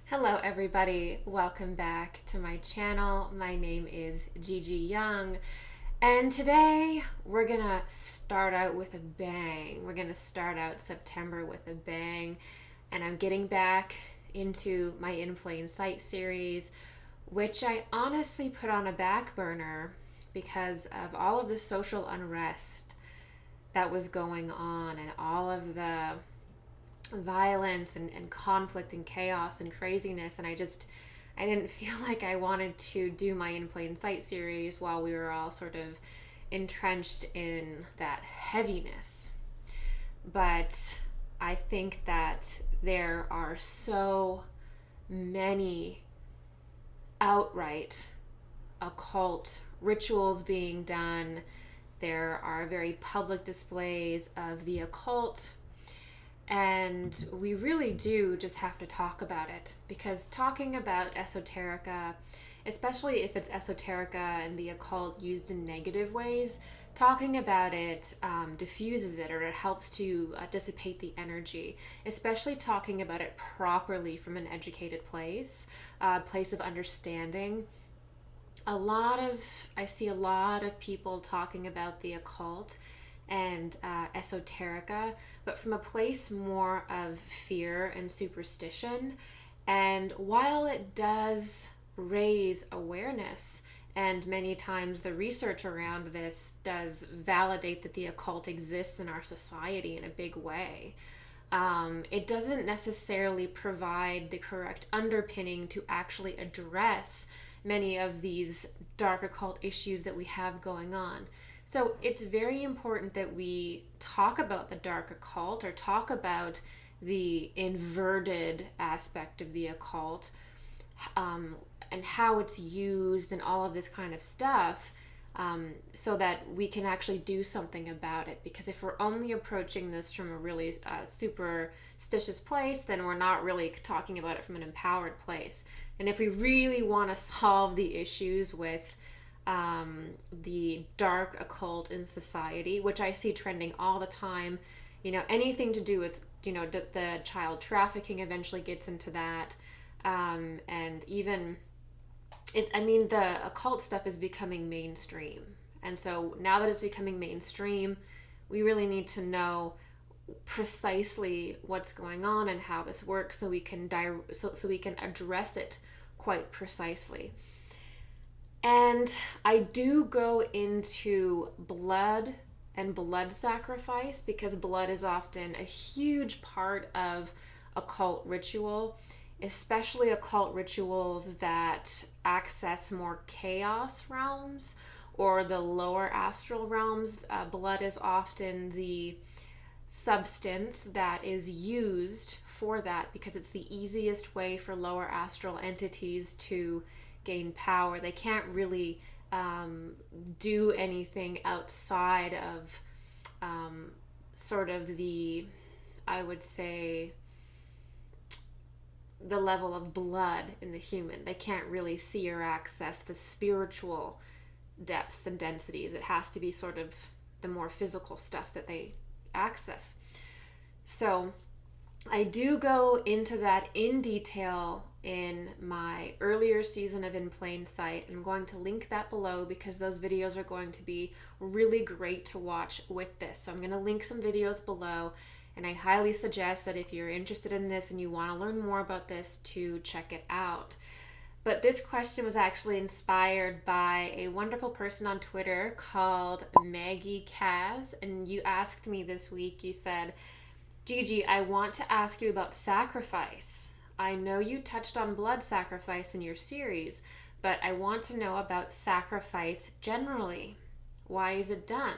Hello everybody, welcome back to my channel. My name is Gigi Young, and today we're gonna start out with a bang. We're gonna start out September with a bang, and I'm getting back into my In Plain Sight series, which I honestly put on a back burner because of all of the social unrest that was going on and all of the violence and conflict and chaos and craziness, and I didn't feel like I wanted to do my In Plain Sight series while we were all sort of entrenched in that heaviness. But I think that there are so many outright occult rituals being done. There are very public displays of the occult. And we really do just have to talk about it, because talking about esoterica, especially if it's esoterica and the occult used in negative ways, talking about it diffuses it, or it helps to dissipate the energy, especially talking about it properly from an educated place, place of understanding. I see a lot of people talking about the occult and esoterica, but from a place more of fear and superstition. And while it does raise awareness, and many times the research around this does validate that the occult exists in our society in a big way, it doesn't necessarily provide the correct underpinning to actually address many of these dark occult issues that we have going on. So it's very important that we talk about the dark occult, or talk about the inverted aspect of the occult, and how it's used and all of this kind of stuff, so that we can actually do something about it. Because if we're only approaching this from a really superstitious place, then we're not really talking about it from an empowered place. And if we really want to solve the issues with the dark occult in society, which I see trending all the time, anything to do with, the child trafficking eventually gets into that, and even the occult stuff is becoming mainstream. And so now that it's becoming mainstream, we really need to know precisely what's going on and how this works, so we can so we can address it quite precisely. And I do go into blood and blood sacrifice, because blood is often a huge part of occult ritual, especially occult rituals that access more chaos realms or the lower astral realms. Blood is often the substance that is used for that, because it's the easiest way for lower astral entities to gain power. They can't really do anything outside of sort of I would say, the level of blood in the human. They can't really see or access the spiritual depths and densities. It has to be sort of the more physical stuff that they access. So I do go into that in detail in my earlier season of In Plain Sight. I'm going to link that below, because those videos are going to be really great to watch with this. So I'm going to link some videos below, and I highly suggest that if you're interested in this and you want to learn more about this, to check it out. But this question was actually inspired by a wonderful person on Twitter called Maggie Kaz, and you asked me this week, you said, Gigi, I want to ask you about sacrifice. I know you touched on blood sacrifice in your series, but I want to know about sacrifice generally. Why is it done?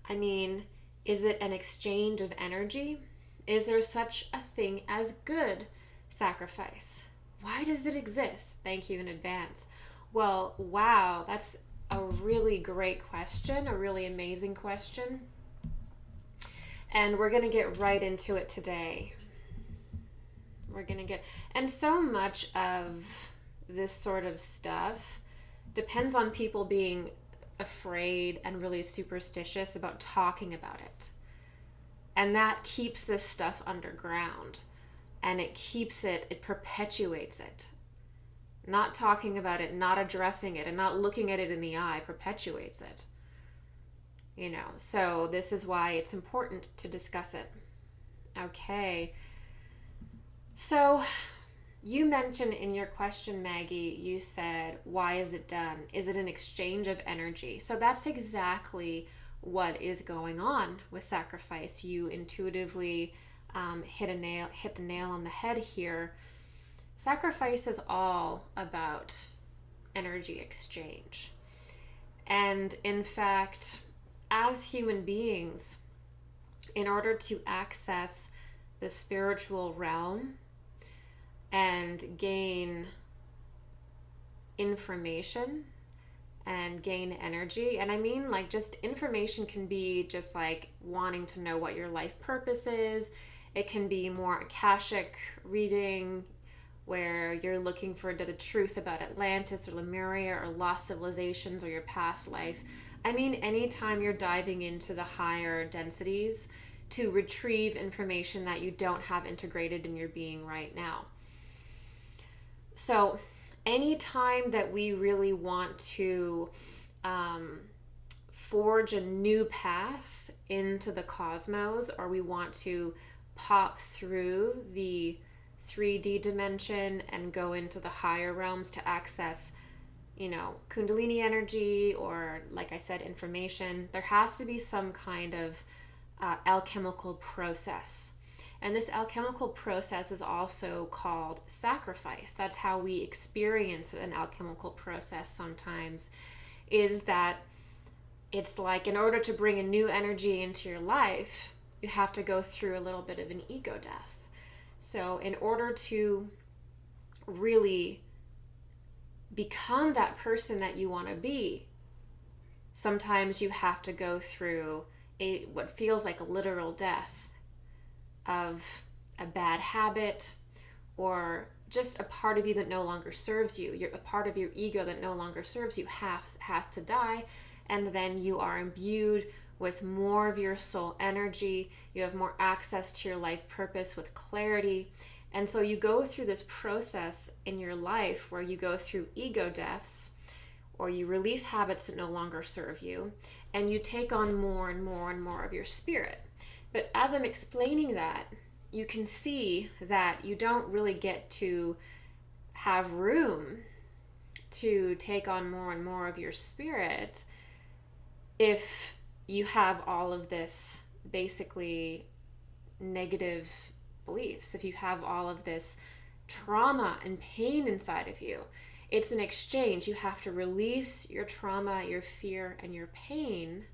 I mean, is it an exchange of energy? Is there such a thing as good sacrifice? Why does it exist? Thank you in advance. Well, wow, that's a really great question, a really amazing question. And we're going to get right into it today. And so much of this sort of stuff depends on people being afraid and really superstitious about talking about it. And that keeps this stuff underground. And it perpetuates it. Not talking about it, not addressing it, and not looking at it in the eye perpetuates it. So this is why it's important to discuss it. Okay. So you mentioned in your question, Maggie, you said, why is it done? Is it an exchange of energy? So that's exactly what is going on with sacrifice. You intuitively hit the nail on the head here. Sacrifice is all about energy exchange. And in fact, as human beings, in order to access the spiritual realm and gain information and gain energy, and I mean like just information can be just like wanting to know what your life purpose is. It can be more Akashic reading, where you're looking for the truth about Atlantis or Lemuria or lost civilizations or your past life. I mean, anytime you're diving into the higher densities to retrieve information that you don't have integrated in your being right now. So anytime that we really want to forge a new path into the cosmos, or we want to pop through the 3D dimension and go into the higher realms to access, Kundalini energy, or like I said, information, there has to be some kind of alchemical process. And this alchemical process is also called sacrifice. That's how we experience an alchemical process sometimes, is that it's like in order to bring a new energy into your life, you have to go through a little bit of an ego death. So in order to really become that person that you want to be, sometimes you have to go through what feels like a literal death of a bad habit, or just a part of you that no longer serves you. A part of your ego that no longer serves you has to die, and then you are imbued with more of your soul energy. You have more access to your life purpose with clarity. And so you go through this process in your life where you go through ego deaths, or you release habits that no longer serve you, and you take on more and more and more of your spirit. But as I'm explaining that, you can see that you don't really get to have room to take on more and more of your spirit if you have all of this basically negative beliefs, if you have all of this trauma and pain inside of you. It's an exchange. You have to release your trauma, your fear, and your pain.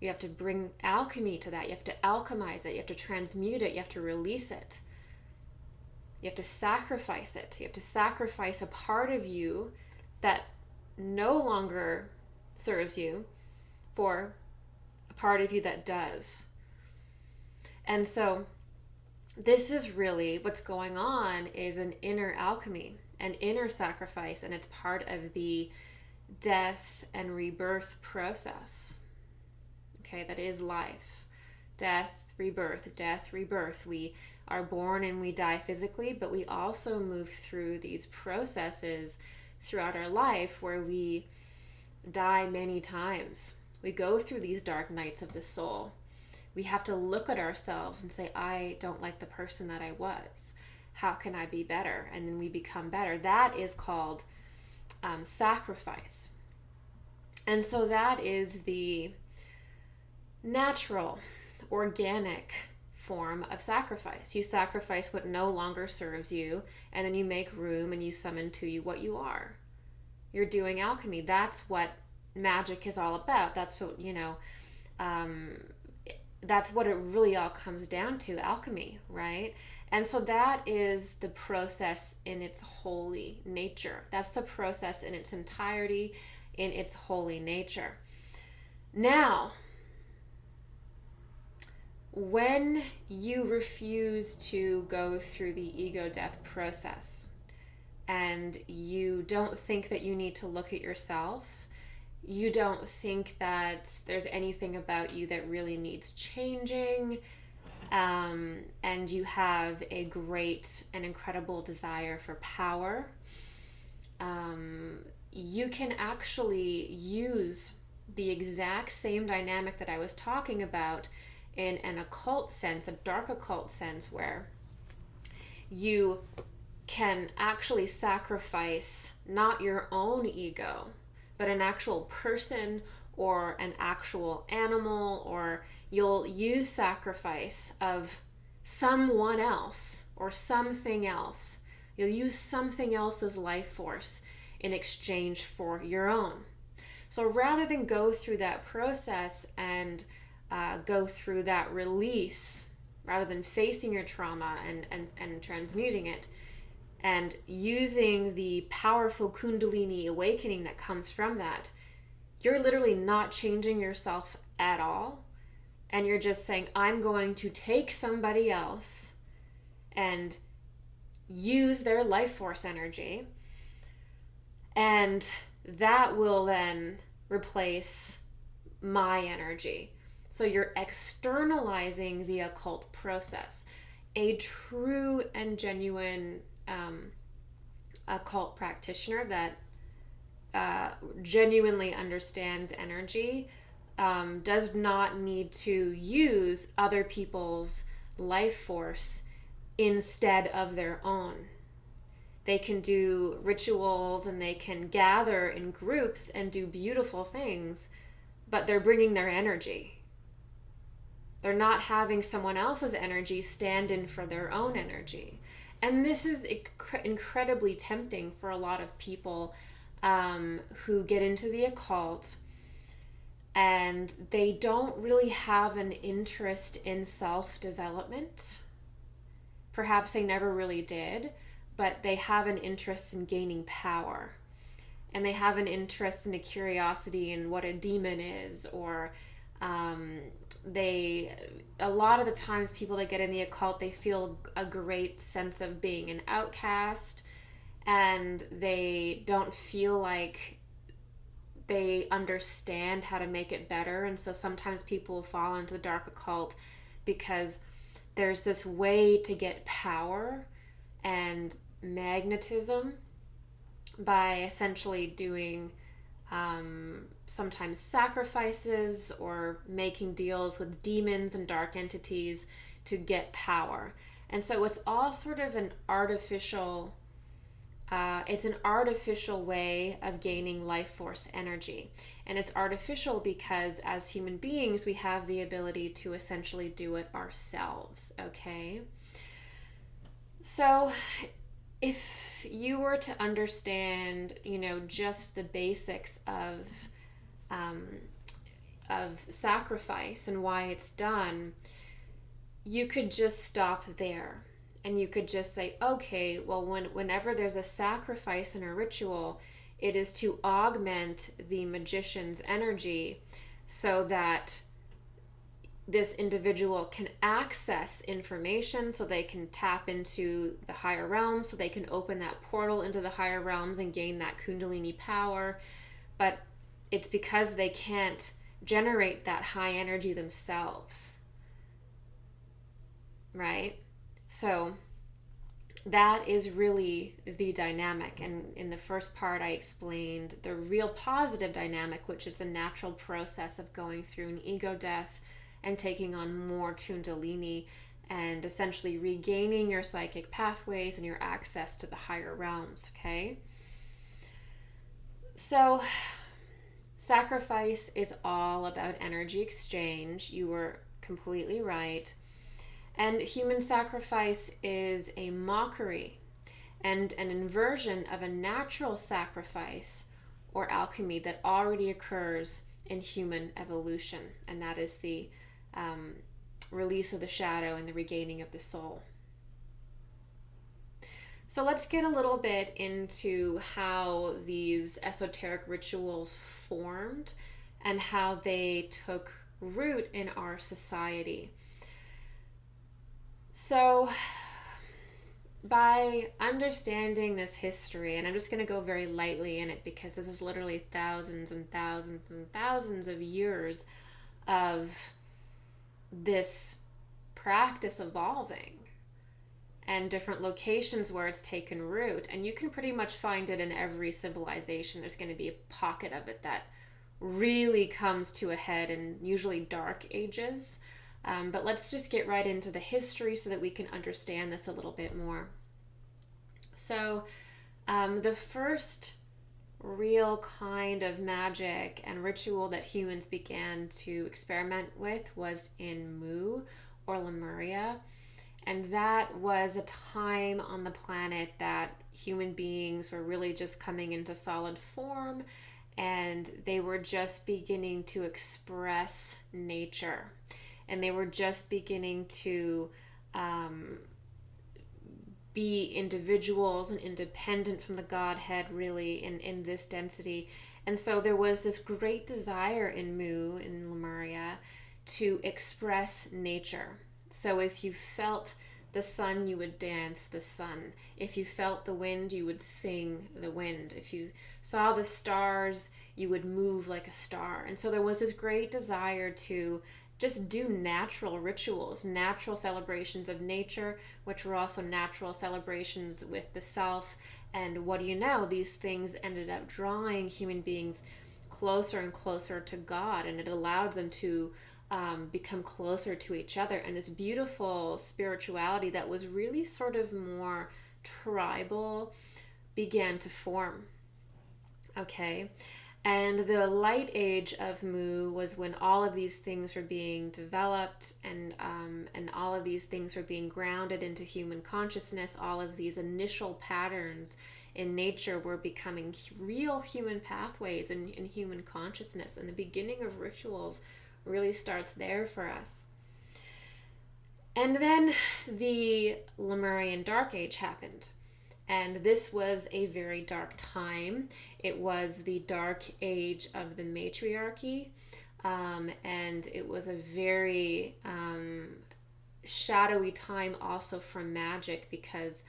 You have to bring alchemy to that. You have to alchemize it. You have to transmute it. You have to release it. You have to sacrifice it. You have to sacrifice a part of you that no longer serves you for a part of you that does. And so this is really what's going on, is an inner alchemy, an inner sacrifice, and it's part of the death and rebirth process. Okay, that is life. Death, rebirth. We are born and we die physically, but we also move through these processes throughout our life where we die many times. We go through these dark nights of the soul. We have to look at ourselves and say, I don't like the person that I was. How can I be better? And then we become better. That is called sacrifice. And so that is the natural, organic form of sacrifice. You sacrifice what no longer serves you, and then you make room and you summon to you what you are. You're doing alchemy. That's what magic is all about. That's what, that's what it really all comes down to, alchemy, right? And so that is the process in its holy nature. That's the process in its entirety, in its holy nature. Now, when you refuse to go through the ego death process and you don't think that you need to look at yourself, you don't think that there's anything about you that really needs changing, and you have a great and incredible desire for power, you can actually use the exact same dynamic that I was talking about in an occult sense, a dark occult sense, where you can actually sacrifice not your own ego, but an actual person or an actual animal, or you'll use sacrifice of someone else or something else. You'll use something else's life force in exchange for your own. So rather than go through that process and go through that release, rather than facing your trauma and transmuting it, and using the powerful Kundalini awakening that comes from that, you're literally not changing yourself at all. And you're just saying, I'm going to take somebody else and use their life force energy, and that will then replace my energy. So you're externalizing the occult process. A true and genuine occult practitioner that genuinely understands energy does not need to use other people's life force instead of their own. They can do rituals and they can gather in groups and do beautiful things, but they're bringing their energy. They're not having someone else's energy stand in for their own energy. And this is incredibly tempting for a lot of people who get into the occult and they don't really have an interest in self-development. Perhaps they never really did, but they have an interest in gaining power. And they have an interest and a curiosity in what a demon is, or a lot of the times people that get in the occult, they feel a great sense of being an outcast, and they don't feel like they understand how to make it better. And so sometimes people fall into the dark occult because there's this way to get power and magnetism by essentially doing sometimes sacrifices or making deals with demons and dark entities to get power. And so it's all sort of an artificial way of gaining life force energy. And it's artificial because as human beings, we have the ability to essentially do it ourselves, okay? So if you were to understand, just the basics of sacrifice and why it's done, you could just stop there. And you could just say, okay, well, whenever there's a sacrifice in a ritual, it is to augment the magician's energy so that this individual can access information, so they can tap into the higher realms, so they can open that portal into the higher realms and gain that Kundalini power. But it's because they can't generate that high energy themselves, right? So that is really the dynamic. And in the first part, I explained the real positive dynamic, which is the natural process of going through an ego death and taking on more Kundalini and essentially regaining your psychic pathways and your access to the higher realms, okay? So sacrifice is all about energy exchange. You were completely right. And human sacrifice is a mockery and an inversion of a natural sacrifice or alchemy that already occurs in human evolution. And that is the release of the shadow and the regaining of the soul. So let's get a little bit into how these esoteric rituals formed and how they took root in our society. So, by understanding this history, and I'm just going to go very lightly in it because this is literally thousands and thousands and thousands of years of this practice evolving and different locations where it's taken root. And you can pretty much find it in every civilization. There's going to be a pocket of it that really comes to a head in usually dark ages. But let's just get right into the history so that we can understand this a little bit more. So the first real kind of magic and ritual that humans began to experiment with was in Mu or Lemuria. And that was a time on the planet that human beings were really just coming into solid form, and they were just beginning to express nature. And they were just beginning to be individuals and independent from the Godhead, really, in this density. And so there was this great desire in Mu, in Lemuria, to express nature. So if you felt the sun, you would dance the sun. If you felt the wind, you would sing the wind. If you saw the stars, you would move like a star. And so there was this great desire to just do natural rituals, natural celebrations of nature, which were also natural celebrations with the self. And what do you know? These things ended up drawing human beings closer and closer to God, and it allowed them to become closer to each other. And this beautiful spirituality that was really sort of more tribal began to form. Okay. And the light age of Mu was when all of these things were being developed, and all of these things were being grounded into human consciousness. All of these initial patterns in nature were becoming real human pathways in human consciousness. And the beginning of rituals really starts there for us. And then the Lemurian Dark Age happened. And this was a very dark time. It was the dark age of the matriarchy. And it was a very shadowy time also for magic, because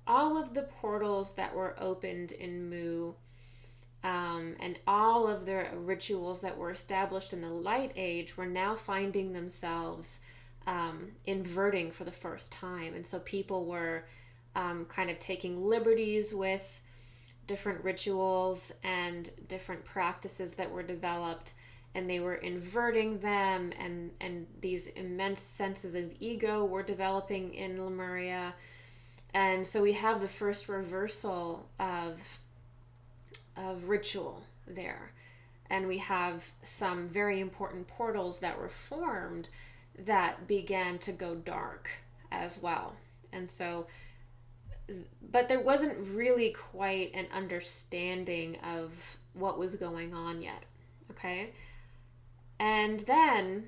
all of the portals that were opened in Mu and all of the rituals that were established in the Light Age were now finding themselves inverting for the first time. And so people were kind of taking liberties with different rituals and different practices that were developed, and they were inverting them, and these immense senses of ego were developing in Lemuria. And so we have the first reversal of ritual there, and we have some very important portals that were formed that began to go dark as well. And so, but there wasn't really quite an understanding of what was going on yet. Okay. And then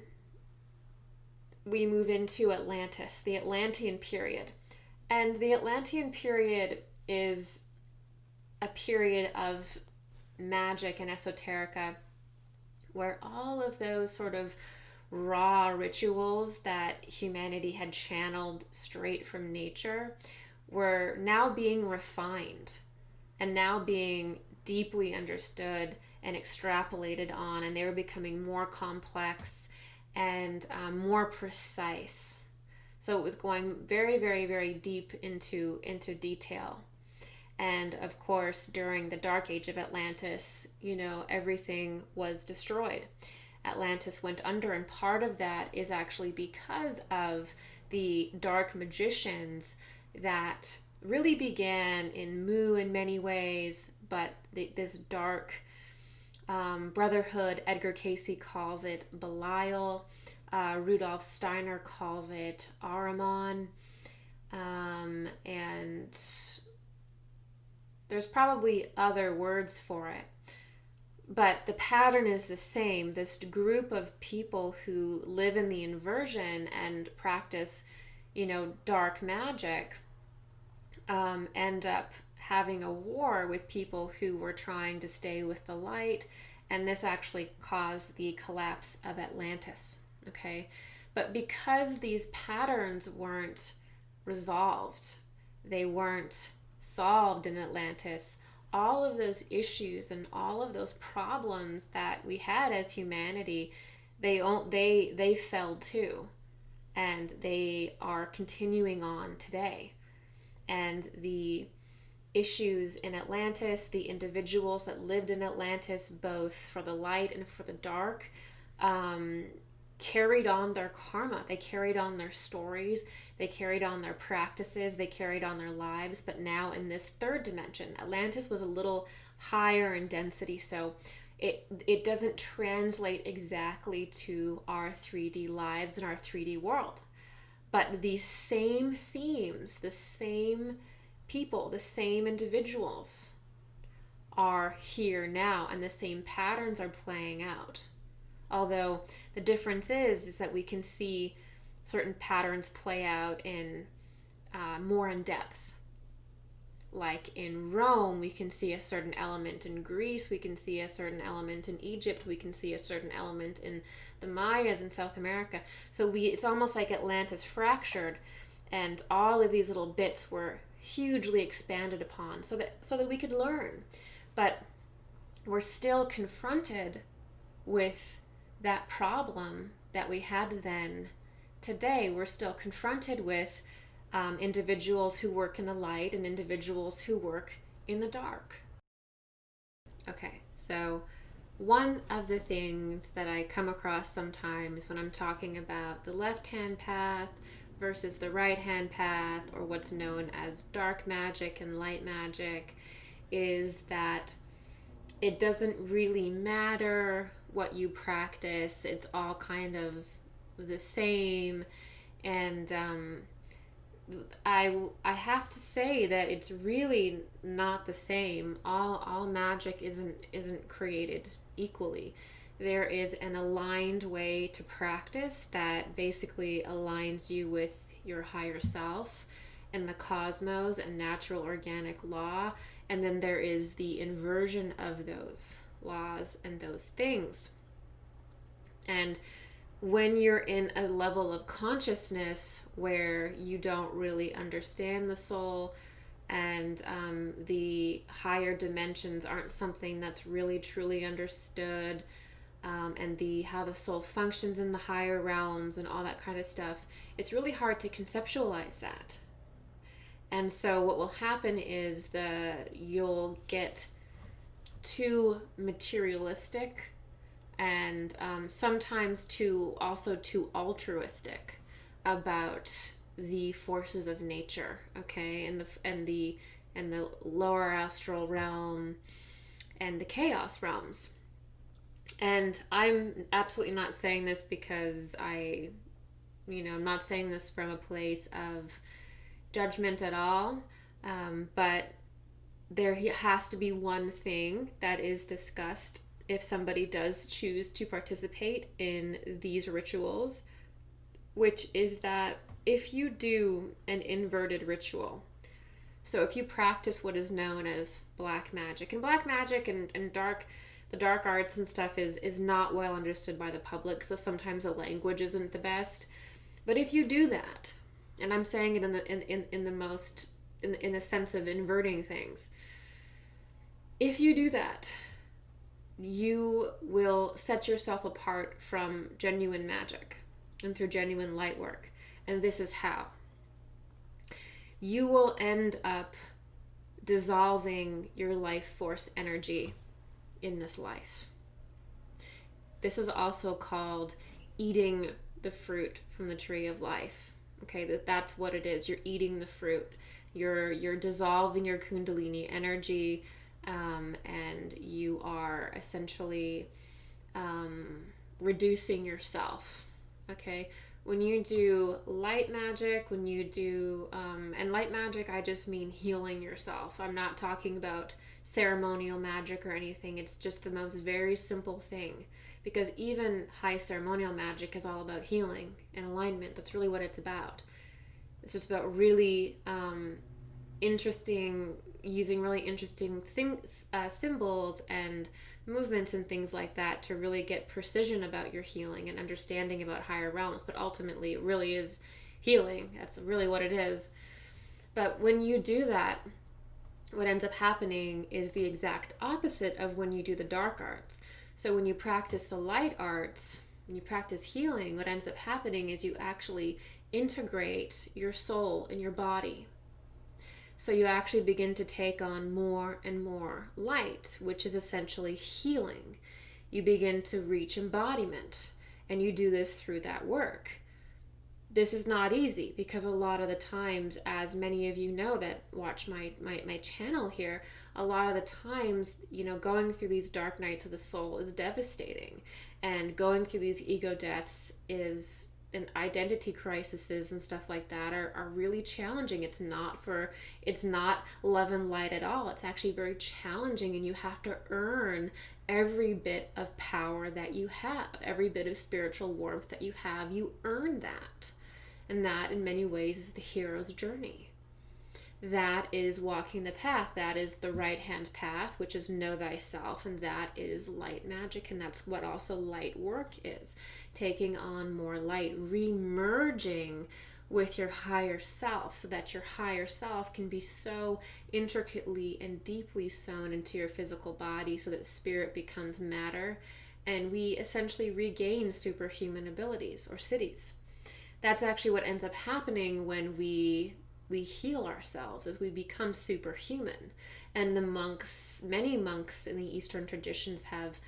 we move into Atlantis, the Atlantean period. And the Atlantean period is a period of magic and esoterica where all of those sort of raw rituals that humanity had channeled straight from nature were now being refined and now being deeply understood and extrapolated on, and they were becoming more complex and more precise. So it was going very, very, very deep into detail. And of course, during the Dark Age of Atlantis, everything was destroyed. Atlantis went under, and part of that is actually because of the dark magicians that really began in Mu in many ways, but this dark brotherhood, Edgar Cayce calls it Belial, Rudolf Steiner calls it Ahriman, and there's probably other words for it, but the pattern is the same. This group of people who live in the inversion and practice, dark magic, end up having a war with people who were trying to stay with the light, and this actually caused the collapse of Atlantis. Okay, but because these patterns weren't resolved, they weren't solved in Atlantis, all of those issues and all of those problems that we had as humanity, they fell too, and they are continuing on today. And the issues in Atlantis, the individuals that lived in Atlantis, both for the light and for the dark, carried on their karma. They carried on their stories. They carried on their practices. They carried on their lives. But now in this third dimension, Atlantis was a little higher in density, so it doesn't translate exactly to our 3D lives and our 3D world. But these same themes, the same people, the same individuals are here now, and the same patterns are playing out. Although the difference is that we can see certain patterns play out in more in depth. Like in Rome, we can see a certain element. In Greece, we can see a certain element. In Egypt, we can see a certain element. In the Mayas in South America. So it's almost like Atlantis fractured, and all of these little bits were hugely expanded upon so that we could learn. But we're still confronted with that problem that we had then. Today, we're still confronted with individuals who work in the light and individuals who work in the dark. Okay, so one of the things that I come across sometimes when I'm talking about the left-hand path versus the right-hand path, or what's known as dark magic and light magic, is that it doesn't really matter what you practice. It's all kind of the same. And I have to say that it's really not the same. All magic isn't created equally. There is an aligned way to practice that basically aligns you with your higher self and the cosmos and natural organic law, and then there is the inversion of those laws and those things. And when you're in a level of consciousness where you don't really understand the soul, and the higher dimensions aren't something that's really truly understood, and how the soul functions in the higher realms and all that kind of stuff, it's really hard to conceptualize that. And so what will happen is you'll get too materialistic, and sometimes too altruistic about the forces of nature, okay, and the lower astral realm and the chaos realms. And I'm absolutely not saying this because I'm not saying this from a place of judgment at all, but there has to be one thing that is discussed if somebody does choose to participate in these rituals, which is that if you do an inverted ritual, so if you practice what is known as black magic, and black magic and the dark arts and stuff is not well understood by the public, so sometimes the language isn't the best. But if you do that, and I'm saying it in the sense of inverting things, if you do that, you will set yourself apart from genuine magic and through genuine light work. And this is how. You will end up dissolving your life force energy in this life. This is also called eating the fruit from the tree of life. Okay, that's what it is. You're eating the fruit. You're dissolving your kundalini energy, and you are essentially reducing yourself. Okay, when you do light magic, and light magic, I just mean healing yourself. I'm not talking about ceremonial magic or anything. It's just the most very simple thing, because even high ceremonial magic is all about healing and alignment. That's really what it's about. It's just about really using really interesting symbols and movements and things like that to really get precision about your healing and understanding about higher realms. But ultimately, it really is healing. That's really what it is. But when you do that, what ends up happening is the exact opposite of when you do the dark arts. So when you practice the light arts, when you practice healing, what ends up happening is you actually integrate your soul and your body. So you actually begin to take on more and more light, which is essentially healing. You begin to reach embodiment, and you do this through that work. This is not easy because a lot of the times, as many of you know that watch my channel here, a lot of the times, going through these dark nights of the soul is devastating, and going through these ego deaths and identity crises and stuff like that are really challenging. It's not love and light at all. It's actually very challenging, and you have to earn every bit of power that you have, every bit of spiritual warmth that you have. You earn that. And that, in many ways, is the hero's journey. That is walking the path. That is the right-hand path, which is know thyself, and that is light magic, and that's what also light work is. Taking on more light, re-merging with your higher self, so that your higher self can be so intricately and deeply sewn into your physical body, so that spirit becomes matter, and we essentially regain superhuman abilities, or cities. That's actually what ends up happening when we heal ourselves, as we become superhuman. And many monks in the Eastern traditions have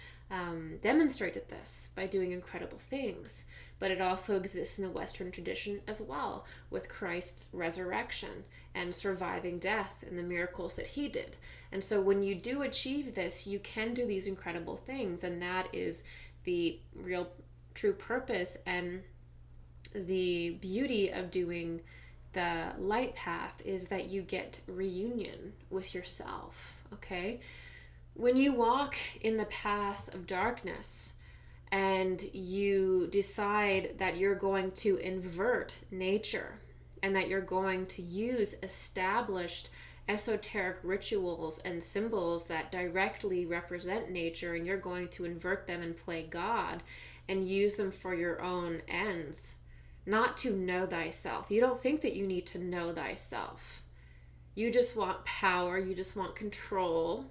demonstrated this by doing incredible things. But it also exists in the Western tradition as well, with Christ's resurrection and surviving death and the miracles that he did. And so when you do achieve this, you can do these incredible things, and that is the real true purpose and the beauty of doing the light path, is that you get reunion with yourself. Okay, when you walk in the path of darkness and you decide that you're going to invert nature and that you're going to use established esoteric rituals and symbols that directly represent nature, and you're going to invert them and play God and use them for your own ends, not to know thyself. You don't think that you need to know thyself. You just want power, you just want control,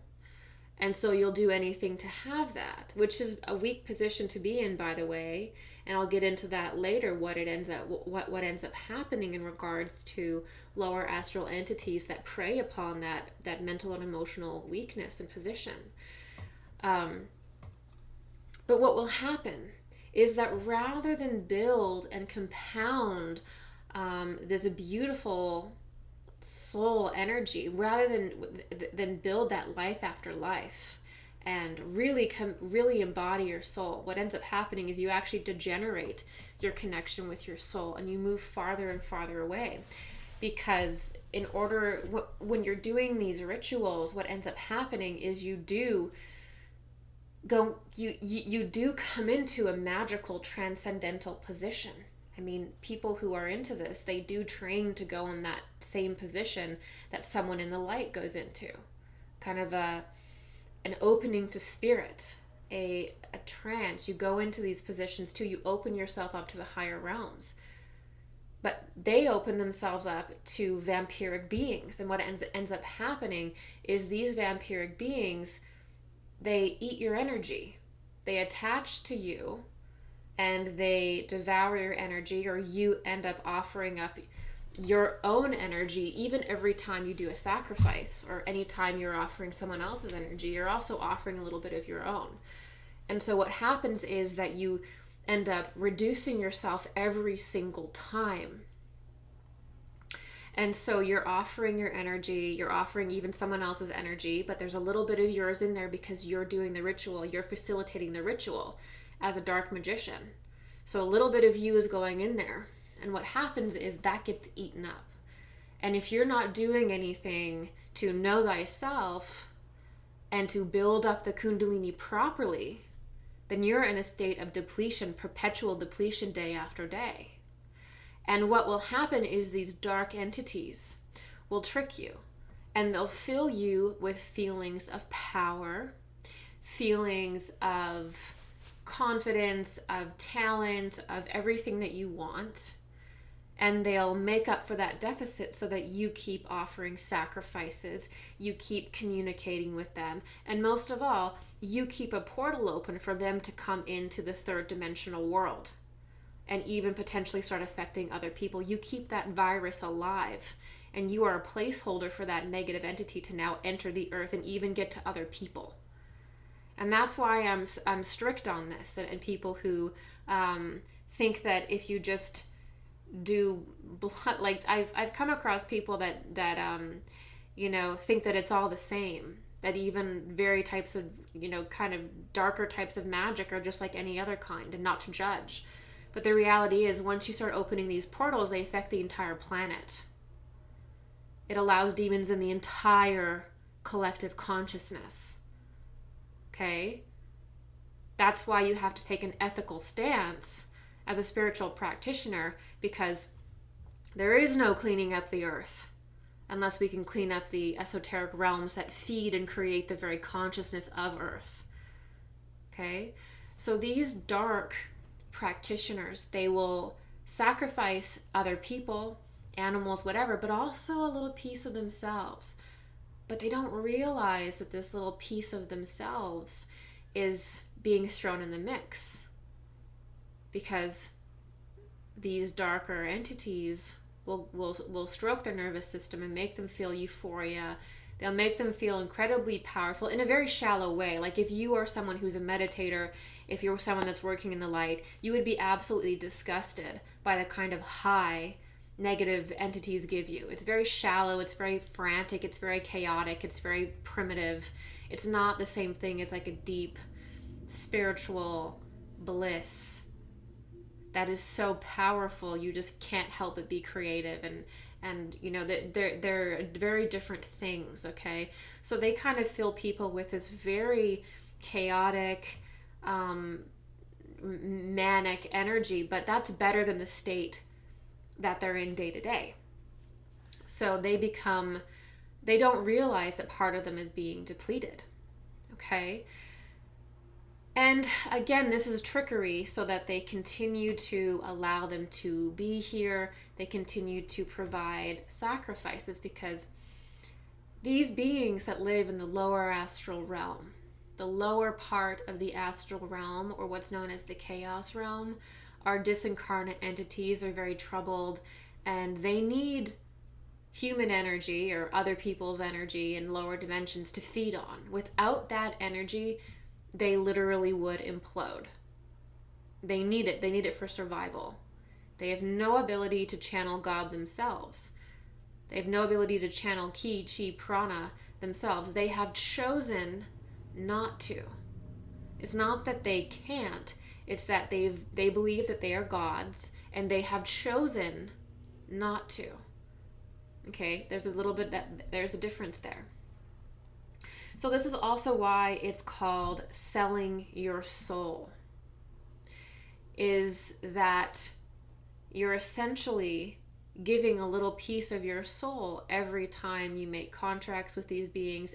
and so you'll do anything to have that, which is a weak position to be in, by the way, and I'll get into that later, what ends up happening in regards to lower astral entities that prey upon that mental and emotional weakness and position. But what will happen is that rather than build and compound this beautiful soul energy, rather than build that life after life and really embody your soul, what ends up happening is you actually degenerate your connection with your soul, and you move farther and farther away. Because when you're doing these rituals, what ends up happening is you do come into a magical transcendental position. I mean, people who are into this, they do train to go in that same position that someone in the light goes into. Kind of an opening to spirit, a trance. You go into these positions too. You open yourself up to the higher realms. But they open themselves up to vampiric beings. And what ends up happening is these vampiric beings, they eat your energy. They attach to you and they devour your energy, or you end up offering up your own energy. Even every time you do a sacrifice, or any time you're offering someone else's energy, you're also offering a little bit of your own. And so what happens is that you end up reducing yourself every single time. And so you're offering your energy, you're offering even someone else's energy, but there's a little bit of yours in there because you're doing the ritual, you're facilitating the ritual as a dark magician. So a little bit of you is going in there. And what happens is that gets eaten up. And if you're not doing anything to know thyself and to build up the Kundalini properly, then you're in a state of depletion, perpetual depletion, day after day. And what will happen is these dark entities will trick you. And they'll fill you with feelings of power, feelings of confidence, of talent, of everything that you want. And they'll make up for that deficit so that you keep offering sacrifices, you keep communicating with them, and most of all, you keep a portal open for them to come into the third dimensional world and even potentially start affecting other people. You keep that virus alive, and you are a placeholder for that negative entity to now enter the earth and even get to other people. And that's why I'm strict on this, and people who think that if you just do blood, like I've come across people that think that it's all the same, that even very types of kind of darker types of magic are just like any other kind, and not to judge. But the reality is, once you start opening these portals, they affect the entire planet. It allows demons in the entire collective consciousness. Okay? That's why you have to take an ethical stance as a spiritual practitioner, because there is no cleaning up the earth unless we can clean up the esoteric realms that feed and create the very consciousness of earth. Okay? So these dark practitioners, they will sacrifice other people, animals, whatever, but also a little piece of themselves. But they don't realize that this little piece of themselves is being thrown in the mix, because these darker entities will stroke their nervous system and make them feel euphoria. They'll make them feel incredibly powerful in a very shallow way. Like if you are someone who's a meditator, if you're someone that's working in the light, you would be absolutely disgusted by the kind of high negative entities give you. It's very shallow, it's very frantic, it's very chaotic, it's very primitive. It's not the same thing as like a deep spiritual bliss that is so powerful you just can't help but be creative, and they're very different things. Okay, so they kind of fill people with this very chaotic manic energy, but that's better than the state that they're in day to day. So they don't realize that part of them is being depleted. Okay. And again, this is trickery so that they continue to allow them to be here. They continue to provide sacrifices, because these beings that live in the lower astral realm, the lower part of the astral realm, or what's known as the chaos realm, are disincarnate entities. They're very troubled, and they need human energy or other people's energy in lower dimensions to feed on. Without that energy, they literally would implode. They need it. They need it for survival. They have no ability to channel God themselves. They have no ability to channel ki, chi, prana themselves. They have chosen not to. It's not that they can't. It's that they believe that they are gods, and they have chosen not to. Okay, there's a difference there. So this is also why it's called selling your soul, is that you're essentially giving a little piece of your soul every time you make contracts with these beings,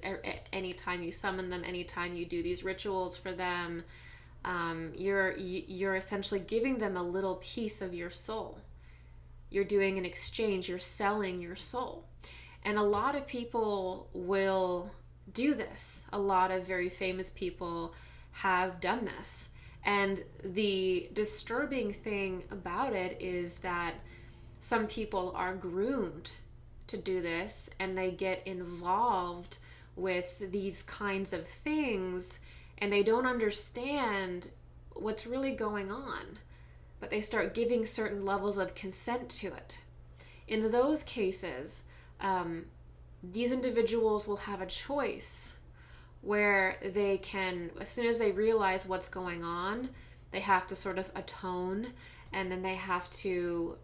anytime you summon them, anytime you do these rituals for them. You're essentially giving them a little piece of your soul. You're doing an exchange. You're selling your soul. And a lot of people will do this. A lot of very famous people have done this. And the disturbing thing about it is that some people are groomed to do this, and they get involved with these kinds of things, and they don't understand what's really going on, but they start giving certain levels of consent to it. In those cases, these individuals will have a choice where they can, as soon as they realize what's going on, they have to sort of atone, and then they have to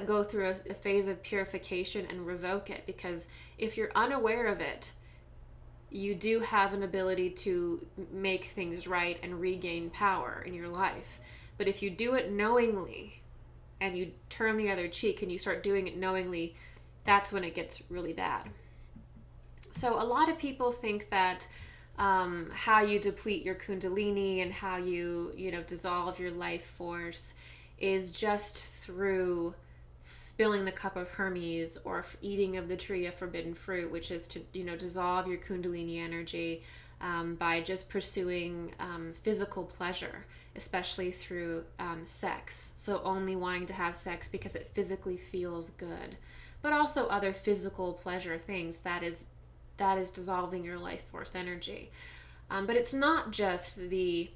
go through a phase of purification and revoke it, because if you're unaware of it, you do have an ability to make things right and regain power in your life. But if you do it knowingly, and you turn the other cheek and you start doing it knowingly, that's when it gets really bad. So a lot of people think that how you deplete your kundalini and how you dissolve your life force is just through spilling the cup of Hermes or eating of the tree of forbidden fruit, which is to dissolve your kundalini energy by just pursuing physical pleasure, especially through sex. So only wanting to have sex because it physically feels good, but also other physical pleasure things, that is dissolving your life force energy. But it's not just the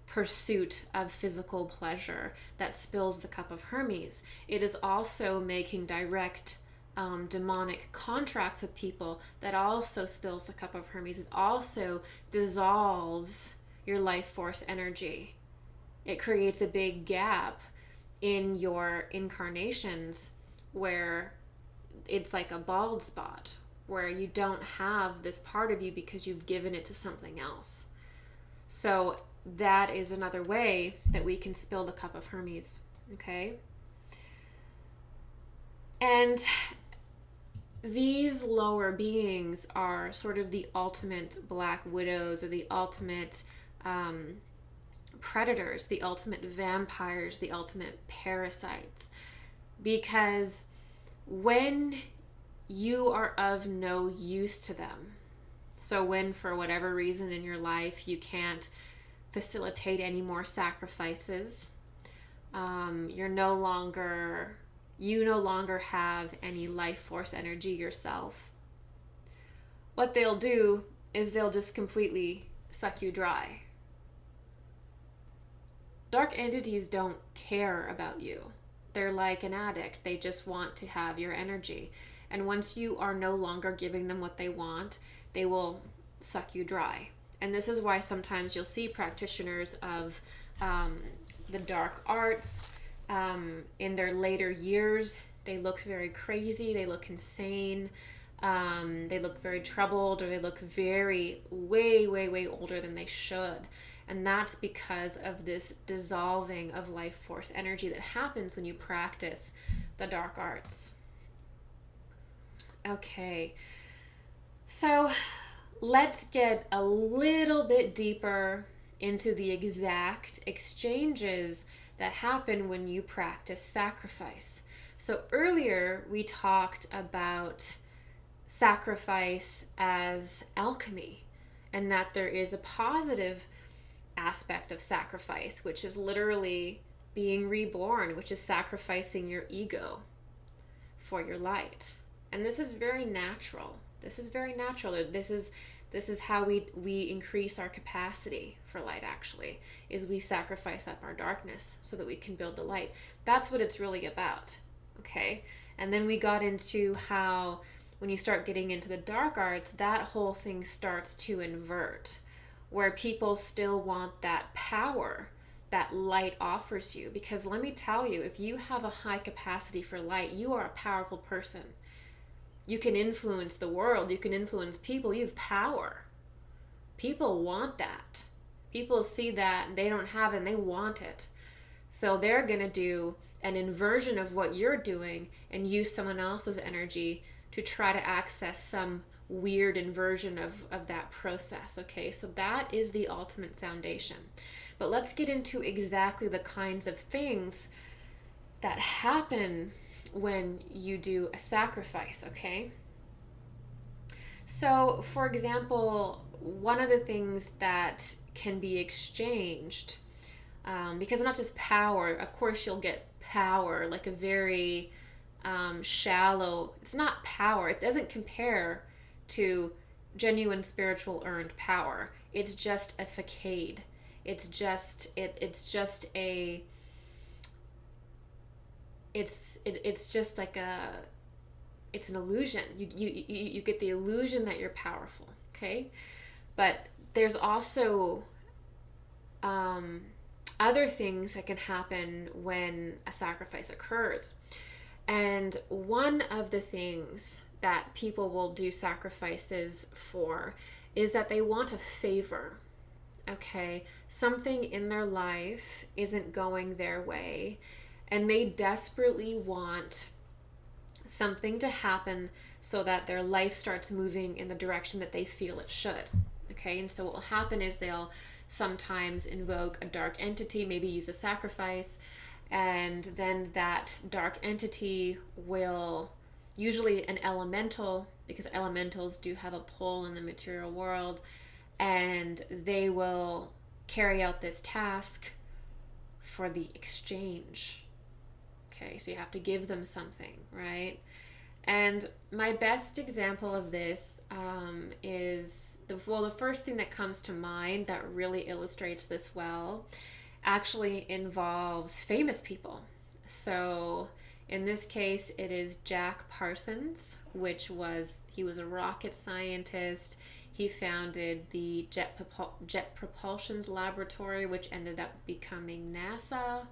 pursuit of physical pleasure that spills the cup of Hermes. It is also making direct demonic contracts with people that also spills the cup of Hermes. It also dissolves your life force energy. It creates a big gap in your incarnations where it's like a bald spot, where you don't have this part of you because you've given it to something else. So that is another way that we can spill the cup of Hermes, okay? And these lower beings are sort of the ultimate black widows, or the ultimate predators, the ultimate vampires, the ultimate parasites. Because when you are of no use to them, so when for whatever reason in your life you can't facilitate any more sacrifices, you no longer have any life force energy yourself, what they'll do is they'll just completely suck you dry. Dark entities don't care about you. They're like an addict. They just want to have your energy. And once you are no longer giving them what they want, they will suck you dry. And this is why sometimes you'll see practitioners of the dark arts in their later years. They look very crazy. They look insane. They look very troubled, or they look way, way older than they should. And that's because of this dissolving of life force energy that happens when you practice the dark arts. Okay, so let's get a little bit deeper into the exact exchanges that happen when you practice sacrifice. So earlier we talked about sacrifice as alchemy, and that there is a positive aspect of sacrifice, which is literally being reborn, which is sacrificing your ego for your light. And this is very natural. This is how we increase our capacity for light, actually, is we sacrifice up our darkness so that we can build the light. That's what it's really about, okay? And then we got into how when you start getting into the dark arts, that whole thing starts to invert, where people still want that power that light offers you. Because let me tell you, if you have a high capacity for light, you are a powerful person. You can influence the world. You can influence people. You have power. People want that. People see that and they don't have it and they want it. So they're going to do an inversion of what you're doing and use someone else's energy to try to access some weird inversion of that process. Okay, so that is the ultimate foundation. But let's get into exactly the kinds of things that happen when you do a sacrifice, okay? So, for example, one of the things that can be exchanged, because it's not just power, of course you'll get power, like a very shallow, it's not power, it doesn't compare to genuine spiritual earned power. It's just a facade. It's just like it's an illusion. You get the illusion that you're powerful, okay? But there's also other things that can happen when a sacrifice occurs. And one of the things that people will do sacrifices for is that they want a favor, okay? Something in their life isn't going their way, and they desperately want something to happen so that their life starts moving in the direction that they feel it should. Okay, and so what will happen is they'll sometimes invoke a dark entity, maybe use a sacrifice, and then that dark entity will, usually an elemental, because elementals do have a pull in the material world, and they will carry out this task for the exchange. Okay, so you have to give them something, right? And my best example of this is, the first thing that comes to mind that really illustrates this well actually involves famous people. So in this case, it is Jack Parsons, he was a rocket scientist. He founded the Jet Propulsion Laboratory, which ended up becoming NASA.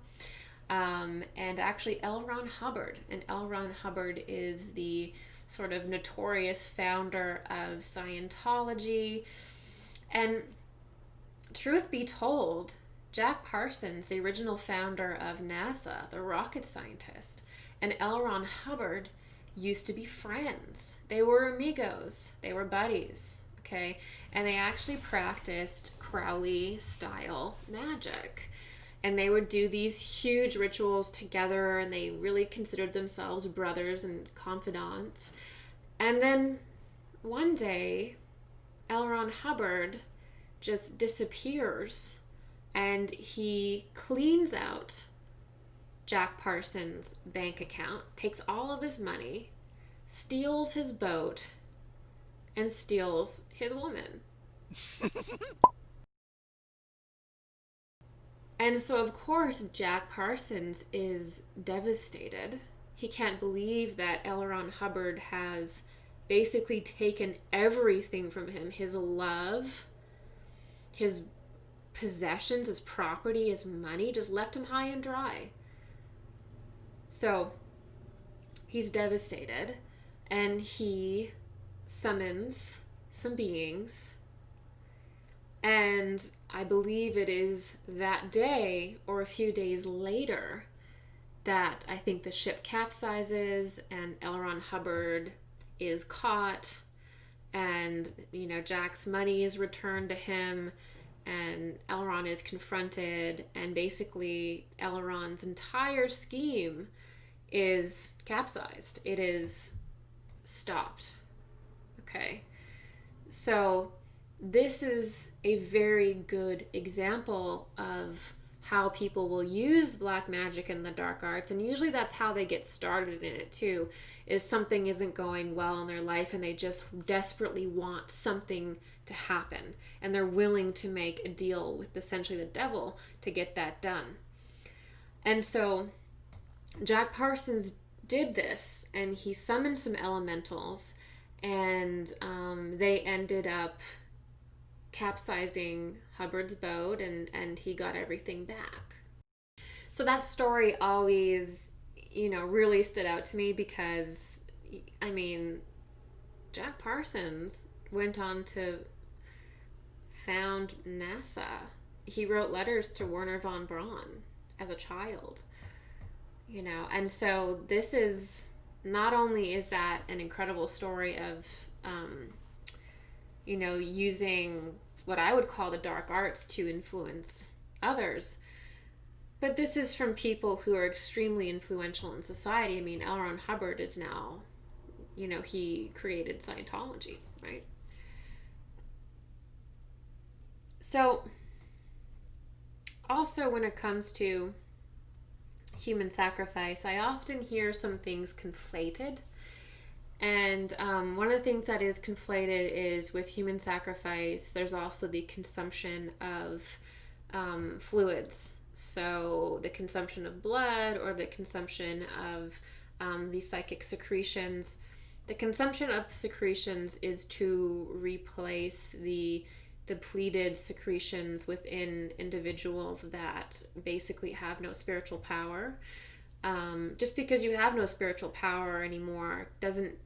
And actually L. Ron Hubbard. And L. Ron Hubbard is the sort of notorious founder of Scientology. And truth be told, Jack Parsons, the original founder of NASA, the rocket scientist, and L. Ron Hubbard used to be friends. They were amigos. They were buddies. Okay? And they actually practiced Crowley-style magic. And they would do these huge rituals together, and they really considered themselves brothers and confidants. And then one day, L. Ron Hubbard just disappears, and he cleans out Jack Parsons' bank account, takes all of his money, steals his boat, and steals his woman. And so, of course, Jack Parsons is devastated. He can't believe that L. Ron Hubbard has basically taken everything from him. His love, his possessions, his property, his money, just left him high and dry. So, he's devastated, and he summons some beings, and I believe it is that day or a few days later that I think the ship capsizes and L. Ron Hubbard is caught, and Jack's money is returned to him, and L. Ron is confronted, and basically L. Ron's entire scheme is capsized. It is stopped. Okay, so this is a very good example of how people will use black magic and the dark arts, and usually that's how they get started in it too, is something isn't going well in their life and they just desperately want something to happen, and they're willing to make a deal with essentially the devil to get that done. And so Jack Parsons did this, and he summoned some elementals, and they ended up capsizing Hubbard's boat, and he got everything back. So that story always, really stood out to me because, Jack Parsons went on to found NASA. He wrote letters to Wernher von Braun as a child, and so this is, not only is that an incredible story of, using what I would call the dark arts to influence others, but this is from people who are extremely influential in society. L. Ron Hubbard is now, he created Scientology, right? So, also when it comes to human sacrifice, I often hear some things conflated. And one of the things that is conflated is with human sacrifice, there's also the consumption of fluids. So the consumption of blood or the consumption of the psychic secretions. The consumption of secretions is to replace the depleted secretions within individuals that basically have no spiritual power. Just because you have no spiritual power anymore doesn't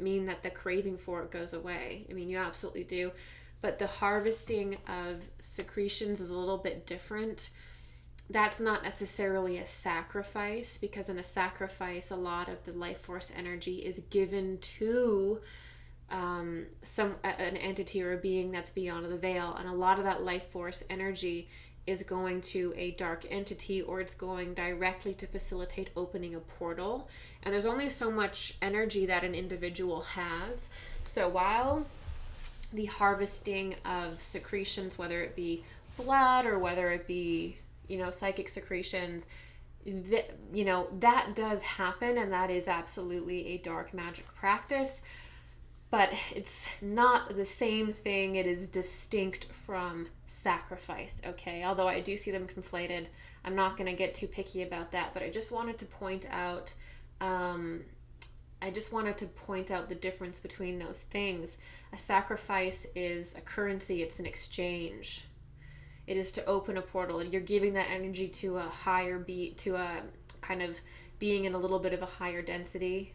mean that the craving for it goes away. You absolutely do, but the harvesting of secretions is a little bit different. that's not necessarily a sacrifice, because in a sacrifice, a lot of the life force energy is given to an entity or a being that's beyond the veil, and a lot of that life force energy is going to a dark entity, or it's going directly to facilitate opening a portal. And there's only so much energy that an individual has. So while the harvesting of secretions, whether it be blood or whether it be, psychic secretions, that does happen, and that is absolutely a dark magic practice. But it's not the same thing. It is distinct from sacrifice, okay? Although I do see them conflated. I'm not going to get too picky about that, but I just wanted to point out the difference between those things. A sacrifice is a currency. It's an exchange. It is to open a portal, and you're giving that energy to a higher to a kind of being in a little bit of a higher density.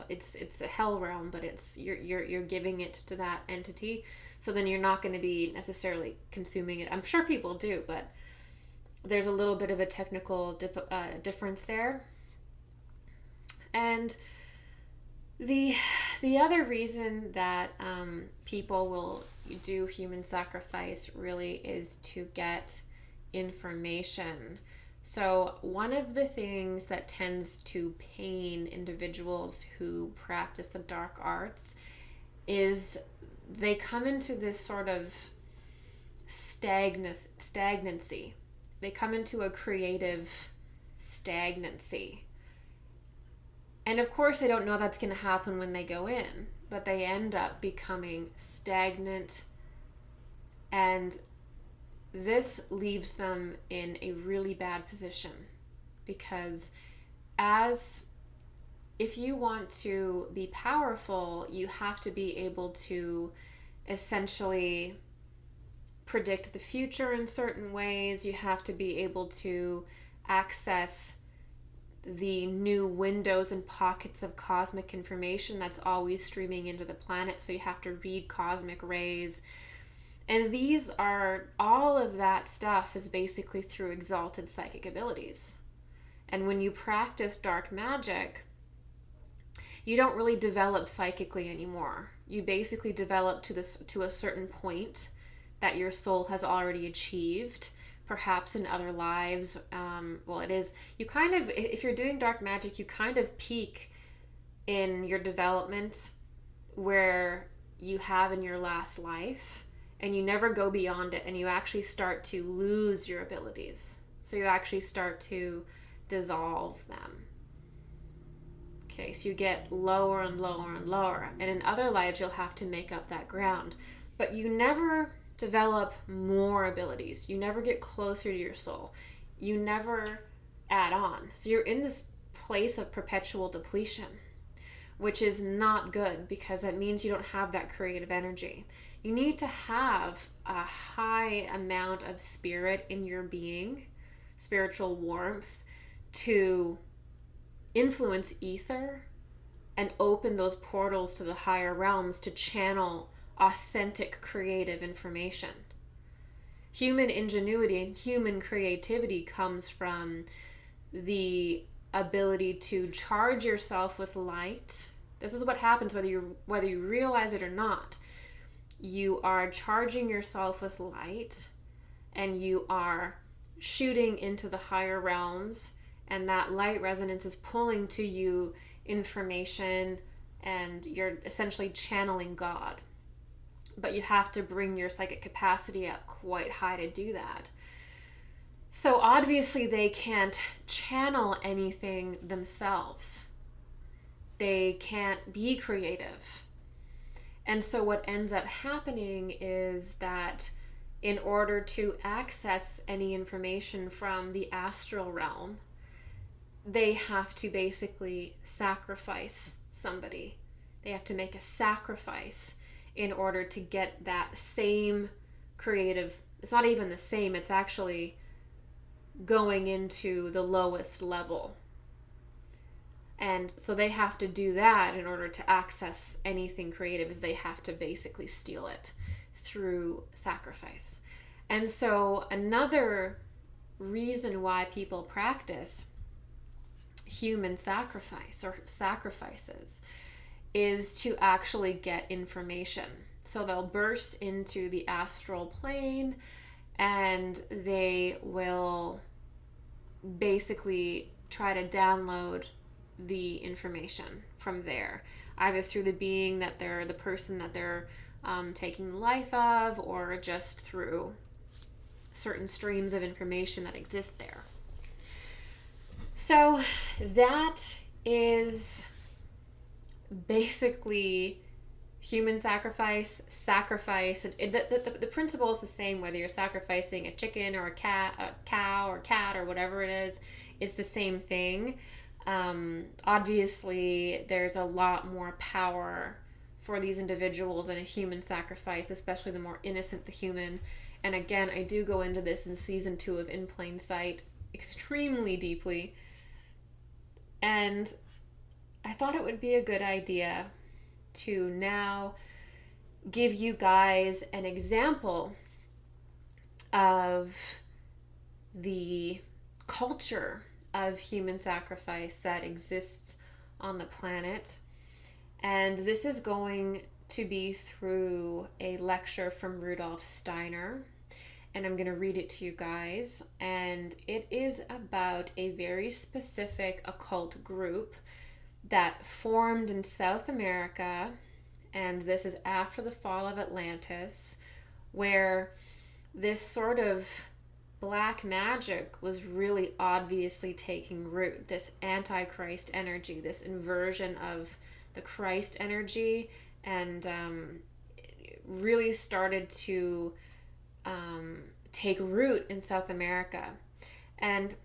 It's a hell realm, but you're giving it to that entity. So then you're not going to be necessarily consuming it. I'm sure people do, but there's a little bit of a technical difference there. And the other reason that people will do human sacrifice really is to get information. So one of the things that tends to pain individuals who practice the dark arts is they come into this sort of stagnancy. They come into a creative stagnancy. And of course they don't know that's going to happen when they go in, but they end up becoming stagnant, and this leaves them in a really bad position, because if you want to be powerful, you have to be able to essentially predict the future in certain ways. You have to be able to access the new windows and pockets of cosmic information that's always streaming into the planet. So you have to read cosmic rays. And all of that stuff is basically through exalted psychic abilities. And when you practice dark magic, you don't really develop psychically anymore. You basically develop to a certain point that your soul has already achieved, perhaps in other lives. If you're doing dark magic, you kind of peak in your development where you have in your last life, and you never go beyond it, and you actually start to lose your abilities. So you actually start to dissolve them. Okay, so you get lower and lower and lower, and in other lives you'll have to make up that ground. But you never develop more abilities. You never get closer to your soul. You never add on. So you're in this place of perpetual depletion, which is not good, because that means you don't have that creative energy. You need to have a high amount of spirit in your being, spiritual warmth, to influence ether and open those portals to the higher realms to channel authentic creative information. Human ingenuity and human creativity comes from the ability to charge yourself with light. This is what happens whether you realize it or not. You are charging yourself with light, and you are shooting into the higher realms, and that light resonance is pulling to you information, and you're essentially channeling God. But you have to bring your psychic capacity up quite high to do that. So obviously they can't channel anything themselves. They can't be creative. And so what ends up happening is that in order to access any information from the astral realm, they have to basically sacrifice somebody. They have to make a sacrifice in order to get that same creative. It's not even the same, it's actually going into the lowest level. And so they have to do that in order to access anything creative, is they have to basically steal it through sacrifice. And so another reason why people practice human sacrifice or sacrifices is to actually get information. So they'll burst into the astral plane and they will basically try to download the information from there, either through the being that they're the person that they're taking life of, or just through certain streams of information that exist there. So that is basically human sacrifice. The principle is the same whether you're sacrificing a chicken or a cow or cat or whatever it is. It's the same thing. Obviously, there's a lot more power for these individuals in a human sacrifice, especially the more innocent the human. And again, I do go into this in season 2 of In Plain Sight extremely deeply. And I thought it would be a good idea to now give you guys an example of the culture of human sacrifice that exists on the planet. And this is going to be through a lecture from Rudolf Steiner. And I'm going to read it to you guys. And it is about a very specific occult group that formed in South America. And this is after the fall of Atlantis, where this sort of black magic was really obviously taking root. This antichrist energy, this inversion of the Christ energy, and really started to take root in South America. And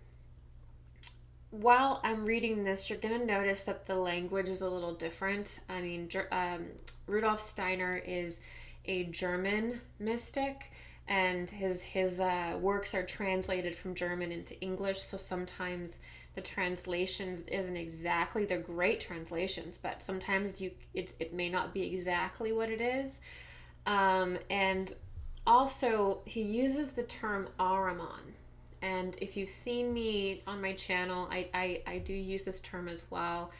while I'm reading this, you're going to notice that the language is a little different. I mean, Rudolf Steiner is a German mystic, and his works are translated from German into English, so sometimes the translations isn't exactly, they're great translations, but sometimes it may not be exactly what it is. And also, he uses the term Ahriman. And if you've seen me on my channel, I do use this term as well.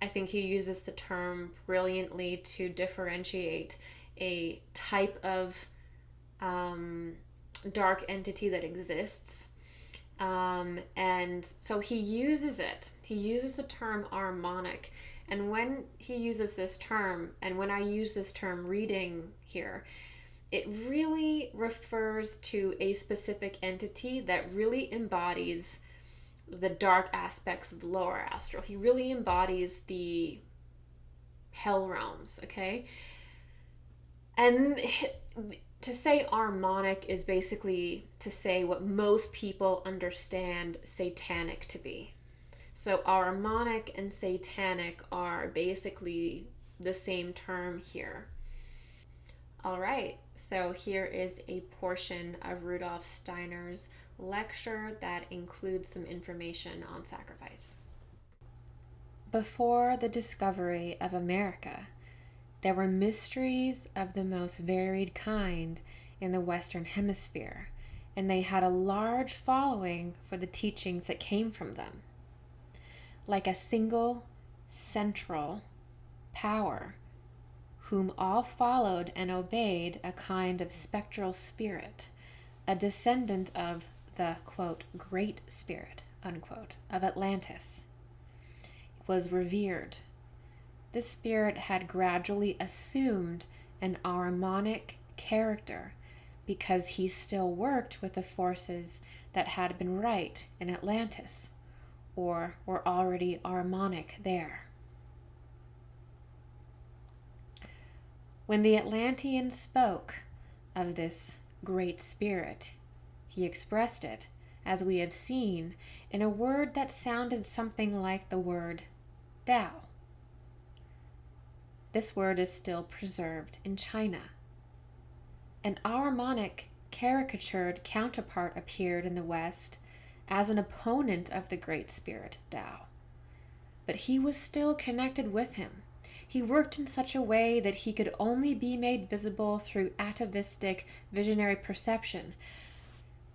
I think he uses the term brilliantly to differentiate a type of dark entity that exists. And so he uses it. He uses the term Ahrimanic. And when he uses this term, and when I use this term reading here, it really refers to a specific entity that really embodies the dark aspects of the lower astral. He really embodies the hell realms, okay? And to say Ahrimanic is basically to say what most people understand satanic to be. So Ahrimanic and satanic are basically the same term here. All right, so here is a portion of Rudolf Steiner's lecture that includes some information on sacrifice. Before the discovery of America, there were mysteries of the most varied kind in the Western Hemisphere, and they had a large following for the teachings that came from them. Like a single, central power, whom all followed and obeyed, a kind of spectral spirit, a descendant of the, quote, Great Spirit, unquote, of Atlantis, was revered. This spirit had gradually assumed an Ahrimanic character because he still worked with the forces that had been right in Atlantis, or were already Ahrimanic there. When the Atlantean spoke of this great spirit, he expressed it, as we have seen, in a word that sounded something like the word Tao. This word is still preserved in China. An Ahrimanic caricatured counterpart appeared in the West as an opponent of the great spirit Tao, but he was still connected with him. He worked in such a way that he could only be made visible through atavistic visionary perception.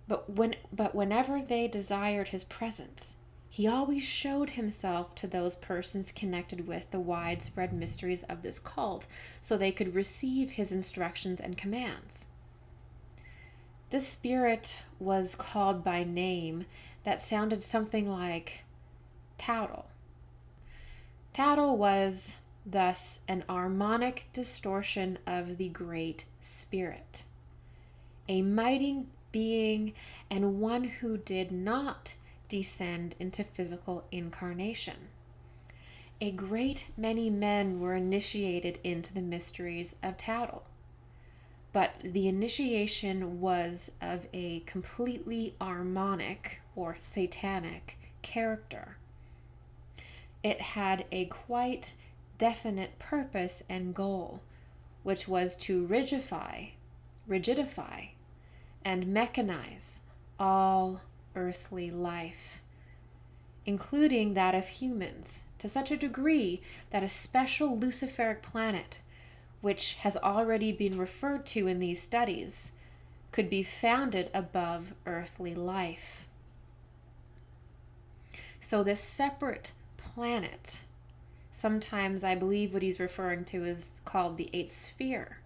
But whenever they desired his presence, he always showed himself to those persons connected with the widespread mysteries of this cult, so they could receive his instructions and commands. This spirit was called by name that sounded something like Tautel. Tautel was thus an harmonic distortion of the Great Spirit, a mighty being and one who did not descend into physical incarnation. A great many men were initiated into the mysteries of Tautel, but the initiation was of a completely harmonic or satanic character. It had a quite definite purpose and goal, which was to rigidify, and mechanize all earthly life, including that of humans, to such a degree that a special Luciferic planet, which has already been referred to in these studies, could be founded above earthly life. So this separate planet, sometimes I believe what he's referring to is called the eighth sphere,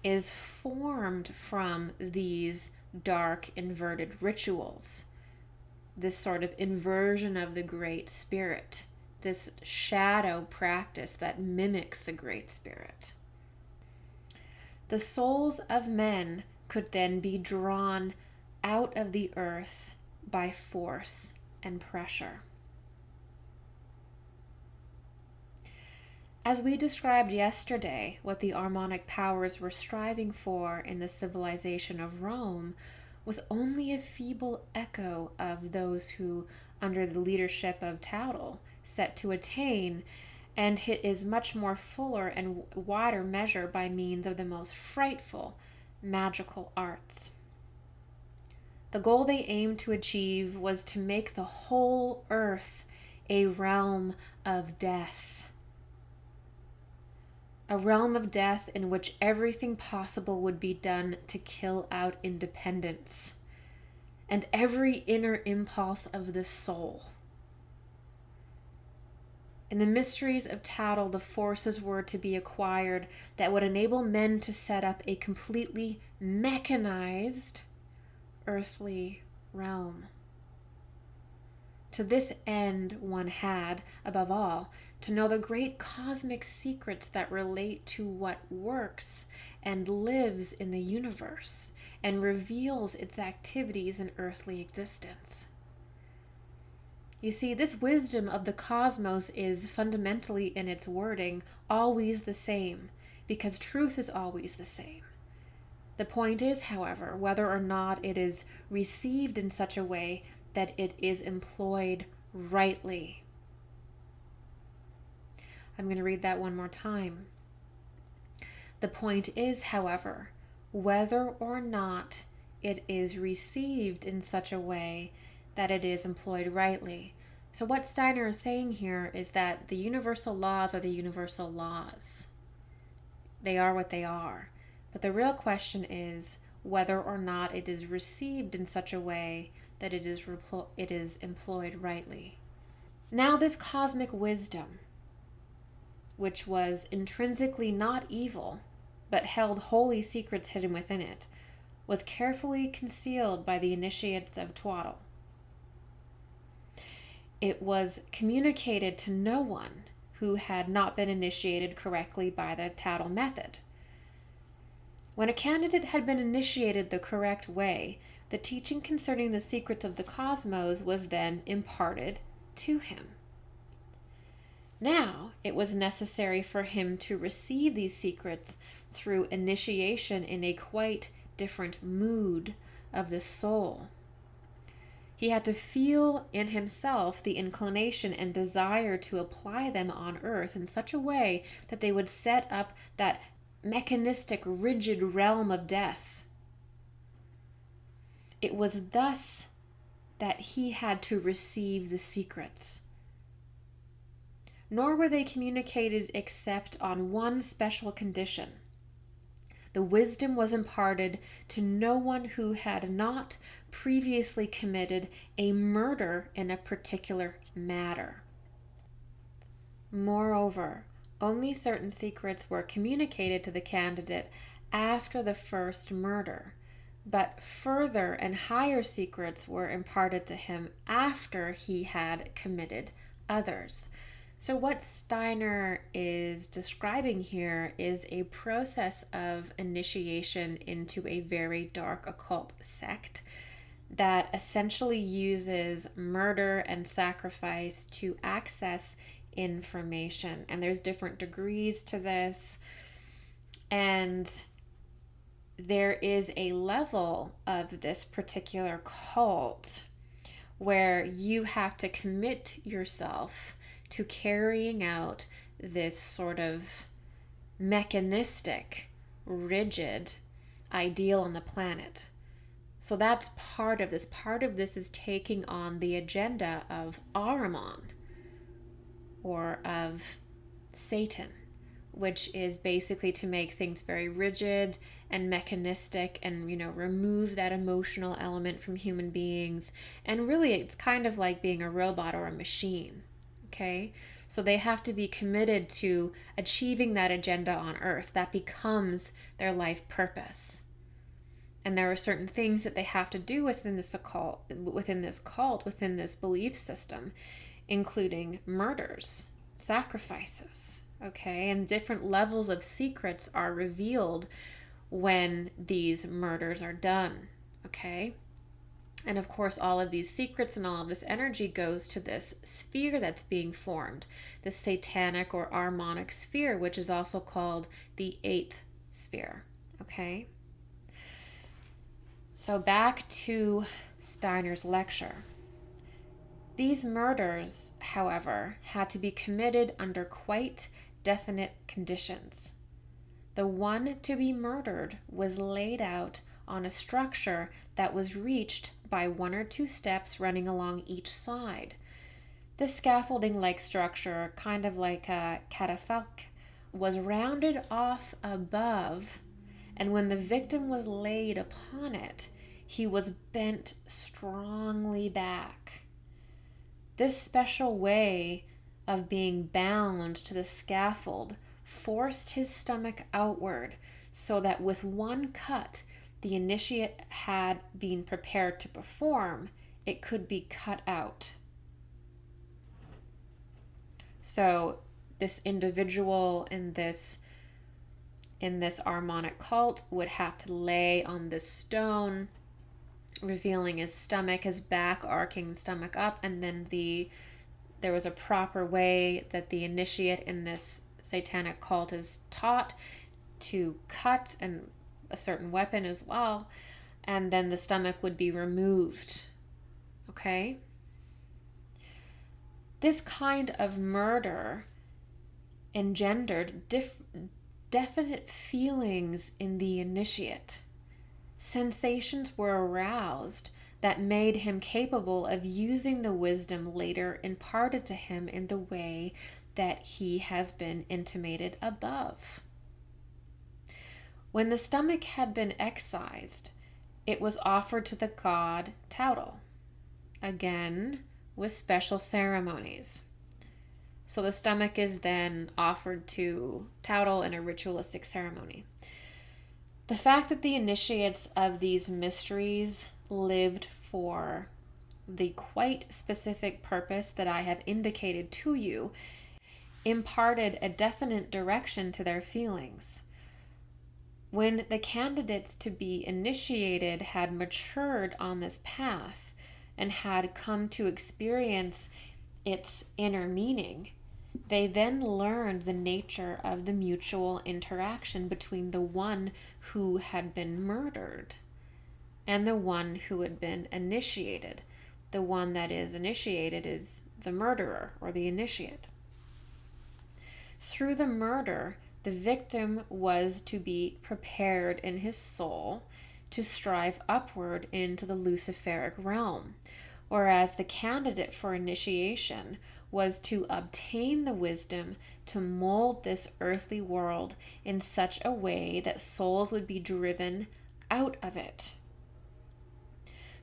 is formed from these dark inverted rituals, this sort of inversion of the Great Spirit, this shadow practice that mimics the Great Spirit. The souls of men could then be drawn out of the earth by force and pressure. As we described yesterday, what the harmonic powers were striving for in the civilization of Rome was only a feeble echo of those who, under the leadership of Tautel, set to attain, and it is much more fuller and wider measure by means of the most frightful magical arts. The goal they aimed to achieve was to make the whole earth a realm of death. A realm of death in which everything possible would be done to kill out independence and every inner impulse of the soul. In the mysteries of Tautel, the forces were to be acquired that would enable men to set up a completely mechanized earthly realm. To this end, one had, above all, to know the great cosmic secrets that relate to what works and lives in the universe and reveals its activities in earthly existence. You see, this wisdom of the cosmos is fundamentally in its wording always the same, because truth is always the same. The point is, however, whether or not it is received in such a way that it is employed rightly. I'm going to read that one more time. The point is, however, whether or not it is received in such a way that it is employed rightly. So what Steiner is saying here is that the universal laws are the universal laws. They are what they are. But the real question is whether or not it is received in such a way that it is employed rightly. Now this cosmic wisdom, which was intrinsically not evil, but held holy secrets hidden within it, was carefully concealed by the initiates of Tautel. It was communicated to no one who had not been initiated correctly by the Tautel method. When a candidate had been initiated the correct way, the teaching concerning the secrets of the cosmos was then imparted to him. Now it was necessary for him to receive these secrets through initiation in a quite different mood of the soul. He had to feel in himself the inclination and desire to apply them on earth in such a way that they would set up that mechanistic, rigid realm of death. It was thus that he had to receive the secrets. Nor were they communicated except on one special condition. The The wisdom was imparted to no one who had not previously committed a murder in a particular matter. Moreover, only certain secrets were communicated to the candidate after the first murder, but further and higher secrets were imparted to him after he had committed others. So what Steiner is describing here is a process of initiation into a very dark occult sect that essentially uses murder and sacrifice to access information. And there's different degrees to this. And there is a level of this particular cult where you have to commit yourself to carrying out this sort of mechanistic, rigid ideal on the planet. So that's part of this. Part of this is taking on the agenda of Ahriman or of Satan, which is basically to make things very rigid and mechanistic and, remove that emotional element from human beings. And really, it's kind of like being a robot or a machine. Okay, so they have to be committed to achieving that agenda on Earth. That becomes their life purpose. And there are certain things that they have to do within this occult, within this cult, within this belief system, including murders, sacrifices. Okay, and different levels of secrets are revealed when these murders are done. Okay. And of course, all of these secrets and all of this energy goes to this sphere that's being formed, the satanic or Ahrimanic sphere, which is also called the 8th sphere. Okay? So back to Steiner's lecture. These murders, however, had to be committed under quite definite conditions. The one to be murdered was laid out on a structure that was reached by 1 or 2 steps running along each side. This scaffolding-like structure, kind of like a catafalque, was rounded off above, and when the victim was laid upon it, he was bent strongly back. This special way of being bound to the scaffold forced his stomach outward so that with one cut the initiate had been prepared to perform, it could be cut out. So this individual in this Ahrimanic cult would have to lay on this stone, revealing his stomach, his back arcing stomach up, and then there was a proper way that the initiate in this satanic cult is taught to cut, and a certain weapon as well, and then the stomach would be removed. Okay? This kind of murder engendered definite feelings in the initiate. Sensations were aroused that made him capable of using the wisdom later imparted to him in the way that he has been intimated above. When the stomach had been excised, it was offered to the god Tautel, again with special ceremonies. So the stomach is then offered to Tautel in a ritualistic ceremony. The fact that the initiates of these mysteries lived for the quite specific purpose that I have indicated to you imparted a definite direction to their feelings. When the candidates to be initiated had matured on this path and had come to experience its inner meaning, they then learned the nature of the mutual interaction between the one who had been murdered and the one who had been initiated. The one that is initiated is the murderer or the initiate. Through the murder, the victim was to be prepared in his soul to strive upward into the Luciferic realm, whereas the candidate for initiation was to obtain the wisdom to mold this earthly world in such a way that souls would be driven out of it.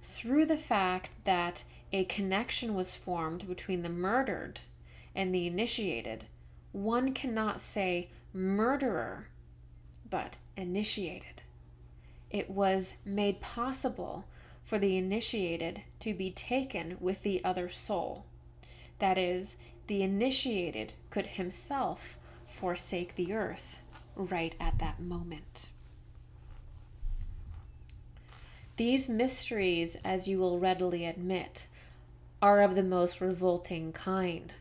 Through the fact that a connection was formed between the murdered and the initiated, one cannot say murderer, but initiated. It was made possible for the initiated to be taken with the other soul. That is, the initiated could himself forsake the earth right at that moment. These mysteries, as you will readily admit, are of the most revolting kind.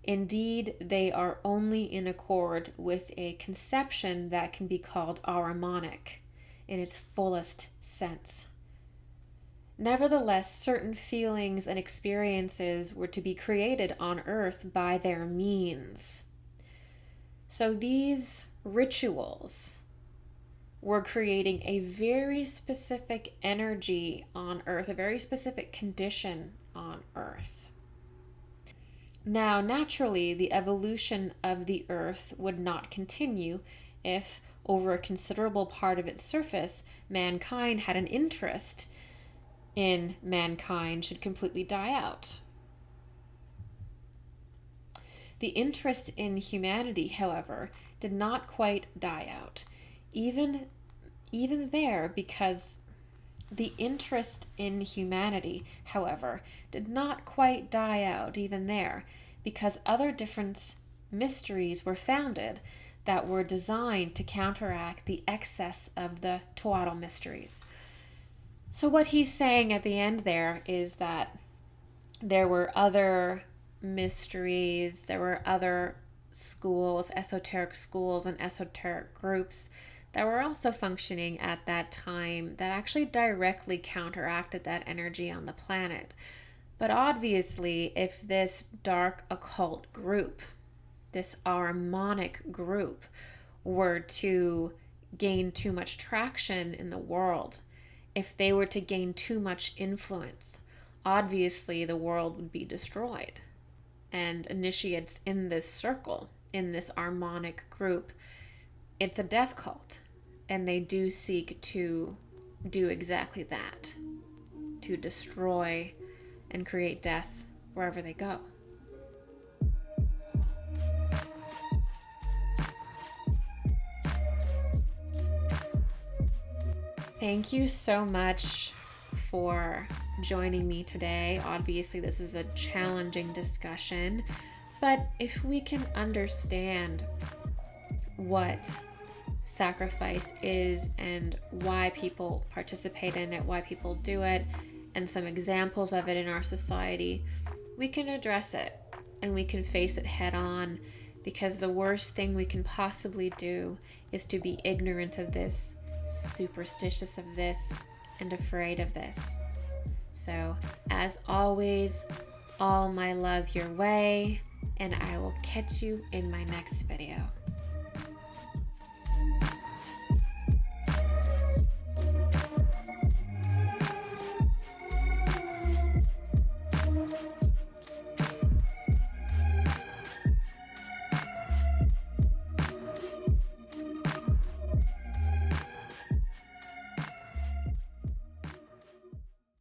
Indeed, they are only in accord with a conception that can be called Ahrimanic in its fullest sense. Nevertheless, certain feelings and experiences were to be created on earth by their means. So these rituals were creating a very specific energy on earth, a very specific condition on earth. Now, naturally, the evolution of the earth would not continue if, over a considerable part of its surface, mankind had an interest in mankind should completely die out. The interest in humanity, however, did not quite die out. Even there, because the interest in humanity, however, did not quite die out even there, because other different mysteries were founded that were designed to counteract the excess of the Twaddle mysteries. So what he's saying at the end there is that there were other mysteries, there were other schools, esoteric schools and esoteric groups that were also functioning at that time that actually directly counteracted that energy on the planet. But obviously, if this dark occult group, this Ahrimanic group, were to gain too much traction in the world, if they were to gain too much influence, obviously the world would be destroyed. And initiates in this circle, in this Ahrimanic group, it's a death cult. And they do seek to do exactly that, to destroy and create death wherever they go. Thank you so much for joining me today. Obviously, this is a challenging discussion, but if we can understand what sacrifice is and why people participate in it, why people do it, and some examples of it in our society, we can address it and we can face it head on, because the worst thing we can possibly do is to be ignorant of this, superstitious of this, and afraid of this. So, as always, all my love your way, and I will catch you in my next video.